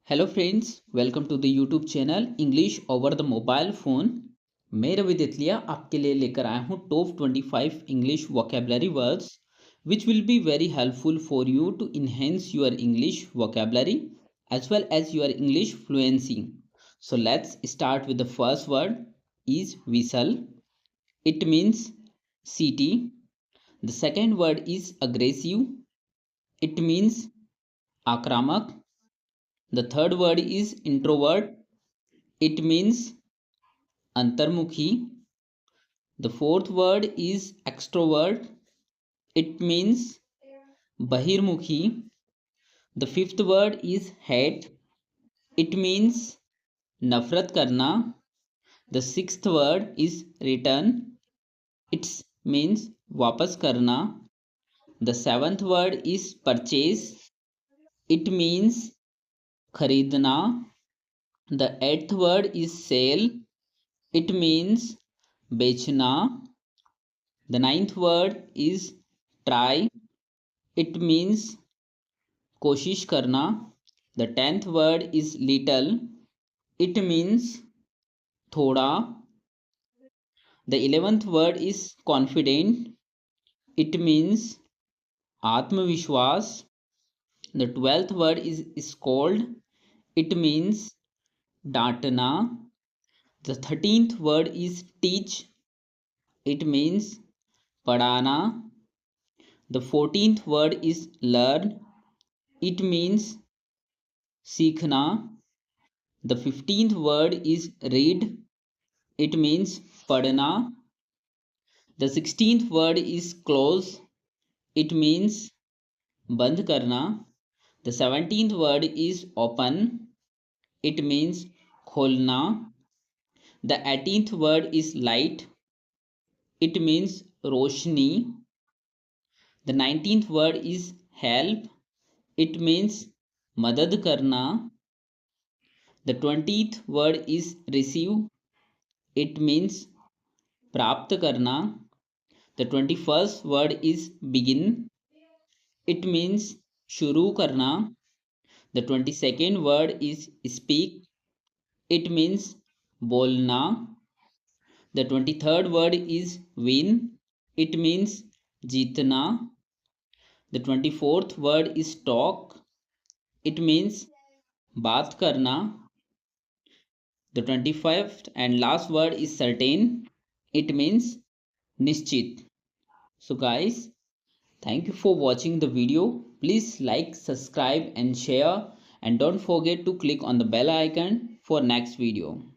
Hello friends, welcome to the YouTube channel English over the mobile phone. मैं रवि देतलिया आपके लिए लेकर आया हूँ top 25 English vocabulary words which will be very helpful for you to enhance your English vocabulary as well as your English fluency. So let's start with the first word is whistle. It means city. The second word is aggressive. It means आक्रामक. The third word is introvert. It means अंतर्मुखी. The fourth word is extrovert. It means बहिर्मुखी. The fifth word is hate. It means नफरत करना. The sixth word is return. It means वापस करना. The seventh word is purchase. It means खरीदना. The eighth word is sell. It means बेचना. The ninth word is try. It means कोशिश करना. The 10th word is little. It means थोड़ा. The 11th word is confident. It means आत्मविश्वास. The 12th word is scold. It means डांटना. The 13th word is teach. It means पढ़ाना. The 14th word is learn. It means सीखना. The 15th word is read. It means पढ़ना. The 16th word is close. It means बंद करना. The 17th word is open. It means खोलना. The 18th word is light. It means Roshni. The 19th word is help. It means मदद करना. The 20th word is receive. It means प्राप्त करना. The 21st word is begin. It means शुरू करना. The 22nd word is speak. It means बोलना. The 23rd word is win. It means जीतना. The 24th word is talk. It means बात करना. The 25th and last word is certain. It means निश्चित. So guys, thank you for watching the video. Please like, subscribe and share, and don't forget to click on the bell icon for next video.